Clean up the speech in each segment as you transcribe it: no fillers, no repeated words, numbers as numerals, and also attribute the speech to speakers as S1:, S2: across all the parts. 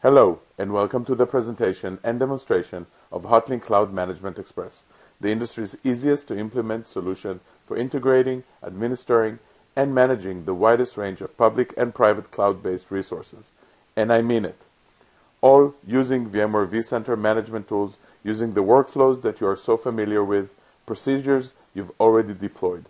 S1: Hello, and welcome to the presentation and demonstration of HotLink Cloud Management Express, the industry's easiest to implement solution for integrating, administering, and managing the widest range of public and private cloud-based resources. And I mean it. All using VMware vCenter management tools, using the workflows that you are so familiar with, procedures you've already deployed.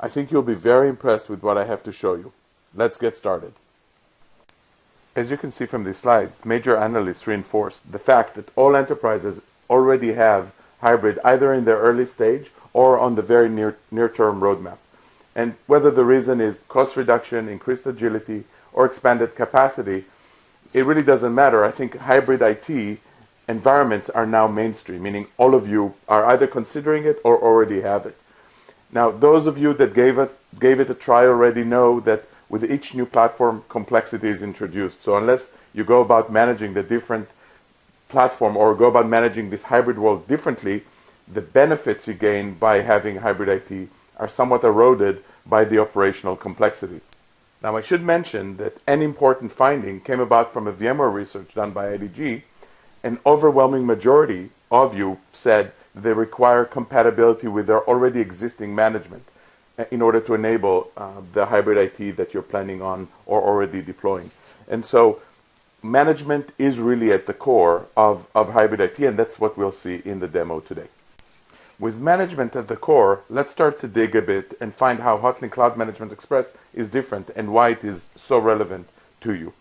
S1: I think you'll be very impressed with what I have to show you. Let's get started. As you can see from these slides, major analysts reinforced the fact that all enterprises already have hybrid either in their early stage or on the very near-term roadmap. And whether the reason is cost reduction, increased agility, or expanded capacity, it really doesn't matter. I think hybrid IT environments are now mainstream, meaning all of you are either considering it or already have it. Now, those of you that gave it a try already know that with each new platform, complexity is introduced. So unless you go about managing the different platform or go about managing this hybrid world differently, the benefits you gain by having hybrid IT are somewhat eroded by the operational complexity. Now, I should mention that an important finding came about from a VMware research done by IDG. An overwhelming majority of you said they require compatibility with their already existing management in order to enable the hybrid IT that you're planning on or already deploying. And so management is really at the core of hybrid IT, and that's what we'll see in the demo today. With management at the core, let's start to dig a bit and find how HotLink Cloud Management Express is different and why it is so relevant to you.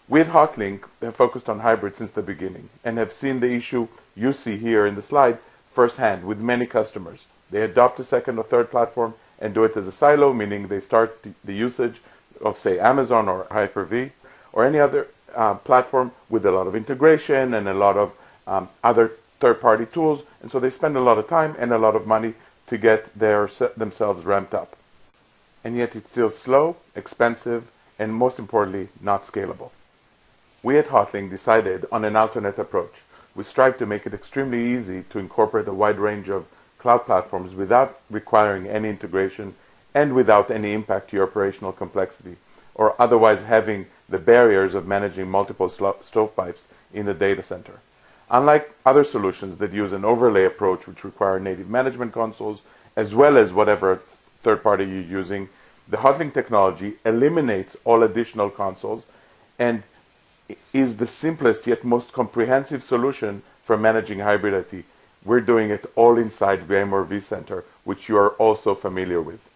S1: With HotLink, they have focused on hybrid since the beginning and have seen the issue you see here in the slide firsthand with many customers. They adopt a second or third platform and do it as a silo, meaning they start the usage of, say, Amazon or Hyper-V or any other platform with a lot of integration and a lot of other third-party tools, and so they spend a lot of time and a lot of money to get themselves ramped up. And yet it's still slow, expensive, and most importantly, not scalable. We at HotLink decided on an alternate approach. We strive to make it extremely easy to incorporate a wide range of cloud platforms without requiring any integration and without any impact to your operational complexity, or otherwise having the barriers of managing multiple stovepipes in the data center. Unlike other solutions that use an overlay approach which require native management consoles, as well as whatever third party you're using, the HotLink technology eliminates all additional consoles and is the simplest yet most comprehensive solution for managing hybrid IT. We're doing it all inside VMware vCenter, which you are also familiar with.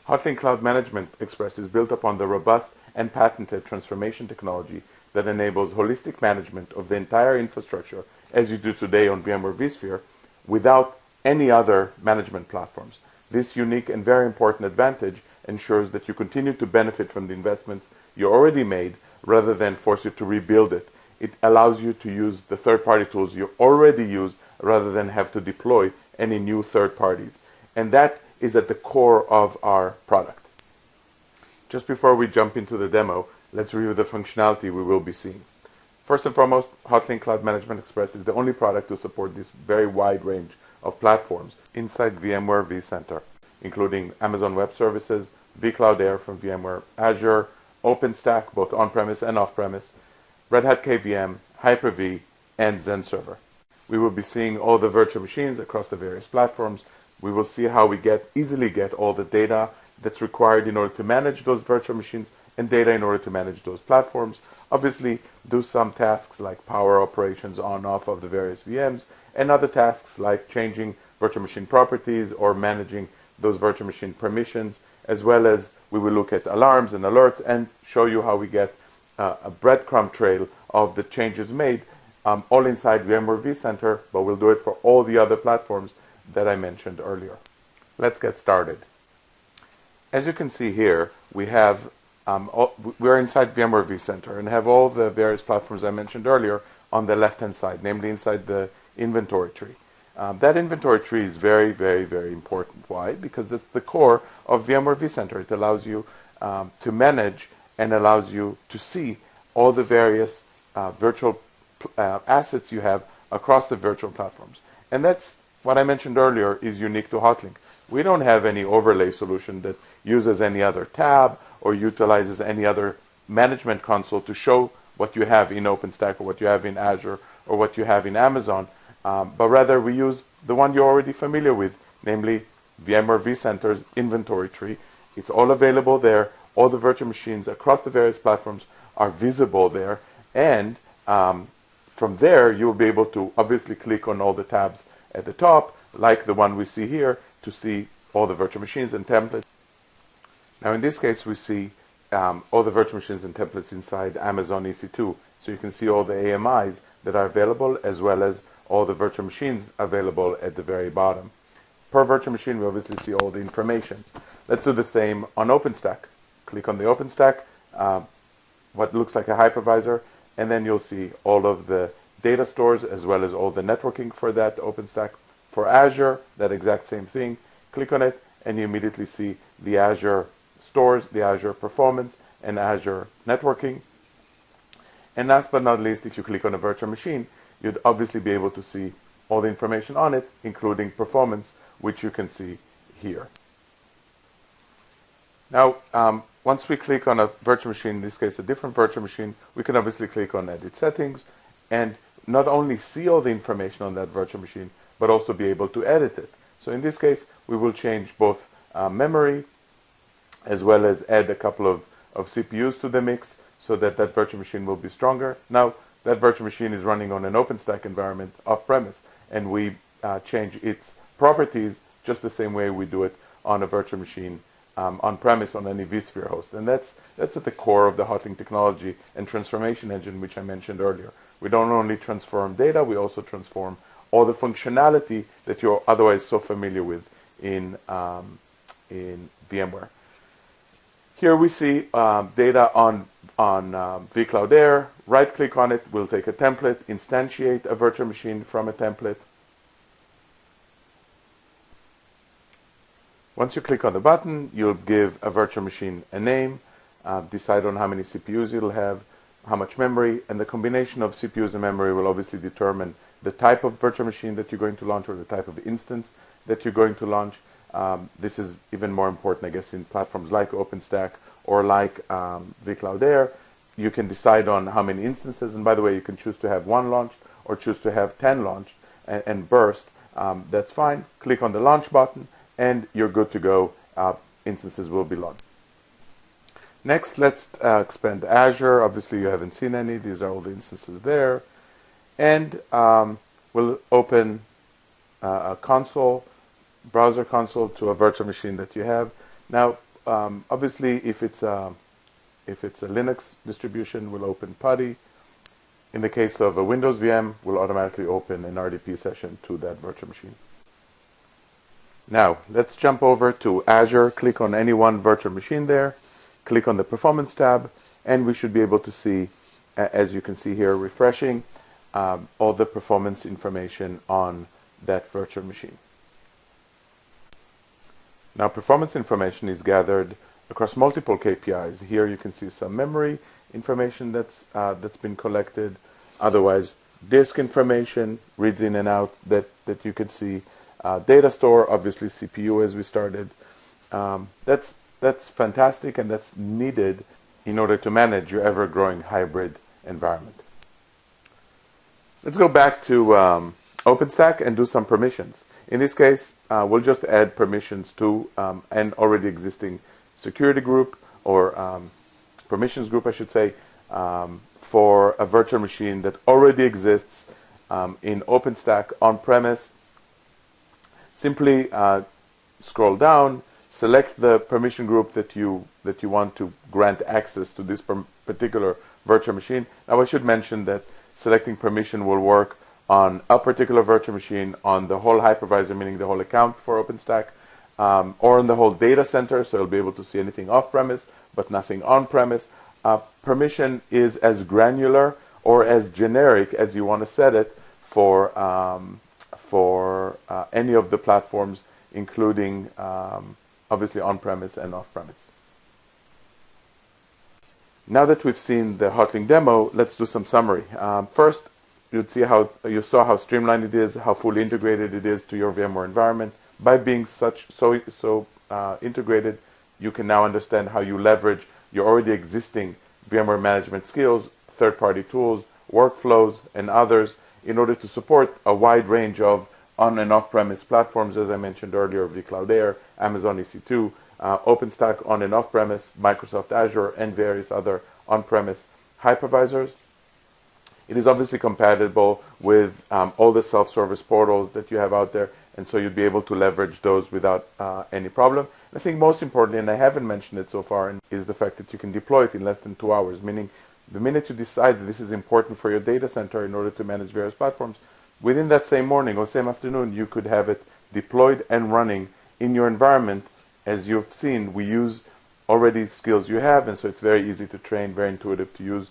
S1: HotLink Cloud Management Express is built upon the robust and patented transformation technology that enables holistic management of the entire infrastructure, as you do today on VMware vSphere, without any other management platforms. This unique and very important advantage ensures that you continue to benefit from the investments you already made rather than force you to rebuild it. It allows you to use the third-party tools you already use rather than have to deploy any new third parties. And that is at the core of our product. Just before we jump into the demo, let's review the functionality we will be seeing. First and foremost, HotLink Cloud Management Express is the only product to support this very wide range of platforms inside VMware vCenter, including Amazon Web Services, vCloud Air from VMware, Azure, OpenStack, both on-premise and off-premise, Red Hat KVM, Hyper-V, and Zen Server. We will be seeing all the virtual machines across the various platforms. We will see how we easily get all the data that's required in order to manage those virtual machines and data in order to manage those platforms. Obviously, do some tasks like power operations on-off of the various VMs and other tasks like changing virtual machine properties or managing those virtual machine permissions, as well as we will look at alarms and alerts and show you how we get a breadcrumb trail of the changes made all inside VMware vCenter, but we'll do it for all the other platforms that I mentioned earlier. Let's get started. As you can see here, we're inside VMware vCenter and have all the various platforms I mentioned earlier on the left-hand side, namely inside the inventory tree. That inventory tree is very, very, very important. Why? Because that's the core of VMware vCenter. It allows you to manage and allows you to see all the various virtual assets you have across the virtual platforms. And that's what I mentioned earlier is unique to HotLink. We don't have any overlay solution that uses any other tab or utilizes any other management console to show what you have in OpenStack or what you have in Azure or what you have in Amazon, but rather we use the one you're already familiar with, namely VMware vCenter's inventory tree. It's all available there. All the virtual machines across the various platforms are visible there, and from there you'll be able to obviously click on all the tabs at the top, like the one we see here, to see all the virtual machines and templates. Now in this case we see all the virtual machines and templates inside Amazon EC2. So you can see all the AMIs that are available, as well as all the virtual machines available at the very bottom. Per virtual machine we obviously see all the information. Let's do the same on OpenStack. Click on the OpenStack, what looks like a hypervisor, and then you'll see all of the data stores as well as all the networking for that OpenStack. For Azure, that exact same thing. Click on it and you immediately see the Azure stores, the Azure performance, and Azure networking. And last but not least, if you click on a virtual machine, you'd obviously be able to see all the information on it, including performance, which you can see here. Now, once we click on a virtual machine, in this case a different virtual machine, we can obviously click on Edit Settings and not only see all the information on that virtual machine, but also be able to edit it. So in this case, we will change both memory as well as add a couple of CPUs to the mix so that that virtual machine will be stronger. Now, that virtual machine is running on an OpenStack environment off-premise, and we change its properties just the same way we do it on a virtual machine on-premise on any vSphere host. And that's at the core of the HotLink technology and transformation engine, which I mentioned earlier. We don't only transform data, we also transform all the functionality that you're otherwise so familiar with in VMware. Here we see data on vCloud Air. Right-click on it, we'll take a template, instantiate a virtual machine from a template. Once you click on the button, you'll give a virtual machine a name, decide on how many CPUs it'll have, how much memory, and the combination of CPUs and memory will obviously determine the type of virtual machine that you're going to launch or the type of instance that you're going to launch. This is even more important, I guess, in platforms like OpenStack or like vCloud Air. You can decide on how many instances, and by the way, you can choose to have 1 launched or choose to have 10 launched and burst. That's fine. Click on the launch button and you're good to go. Instances will be launched. Next, let's expand Azure. Obviously, you haven't seen any. These are all the instances there. And we'll open a console, browser console, to a virtual machine that you have. Now, obviously, if it's a Linux distribution, we'll open PuTTY. In the case of a Windows VM, we'll automatically open an RDP session to that virtual machine. Now, let's jump over to Azure. Click on any one virtual machine there. Click on the Performance tab, and we should be able to see, as you can see here, refreshing, all the performance information on that virtual machine. Now, performance information is gathered across multiple KPIs. Here you can see some memory information that's been collected. Otherwise, disk information, reads in and out that you can see. Data store, obviously CPU as we started. That's fantastic, and that's needed in order to manage your ever-growing hybrid environment. Let's go back to OpenStack and do some permissions. In this case, we'll just add permissions to an already existing security group, or permissions group, I should say, for a virtual machine that already exists in OpenStack on-premise. Simply scroll down, select the permission group that you want to grant access to this particular virtual machine. Now, I should mention that selecting permission will work on a particular virtual machine, on the whole hypervisor, meaning the whole account for OpenStack, or on the whole data center, so you'll be able to see anything off-premise, but nothing on-premise. Permission is as granular or as generic as you want to set it for any of the platforms, including obviously on-premise and off-premise. Now that we've seen the HotLink demo, let's do some summary. First, you saw how streamlined it is, how fully integrated it is to your VMware environment. By being so integrated, you can now understand how you leverage your already existing VMware management skills third-party tools, workflows, and others in order to support a wide range of on- and off-premise platforms, as I mentioned earlier, vCloud Air, Amazon EC2, OpenStack on- and off-premise, Microsoft Azure, and various other on-premise hypervisors. It is obviously compatible with all the self-service portals that you have out there, and so you'd be able to leverage those without any problem. I think most importantly, and I haven't mentioned it so far, is the fact that you can deploy it in less than 2 hours, meaning the minute you decide that this is important for your data center in order to manage various platforms, within that same morning or same afternoon, you could have it deployed and running in your environment. As you've seen, we use already skills you have, and so it's very easy to train, very intuitive to use.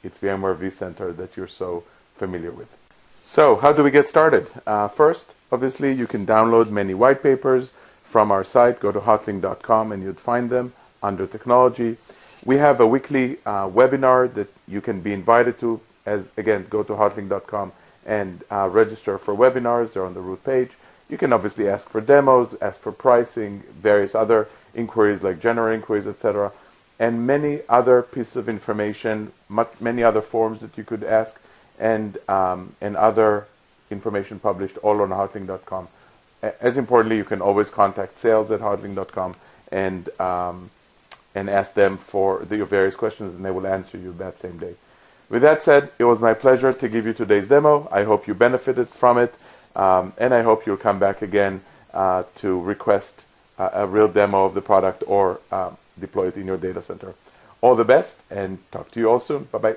S1: It's VMware vCenter that you're so familiar with. So how do we get started? First, obviously, you can download many white papers from our site. Go to hotlink.com and you'd find them under technology. We have a weekly webinar that you can be invited to. As again, go to hotlink.com and register for webinars. They're on the root page. You can obviously ask for demos, ask for pricing, various other inquiries like general inquiries, etc., and many other pieces of information, many other forms that you could ask, and other information published all on hotlink.com. As importantly, you can always contact sales@hotlink.com and ask them for your various questions, and they will answer you that same day. With that said, it was my pleasure to give you today's demo. I hope you benefited from it, and I hope you'll come back again to request a real demo of the product or deploy it in your data center. All the best, and talk to you all soon. Bye-bye.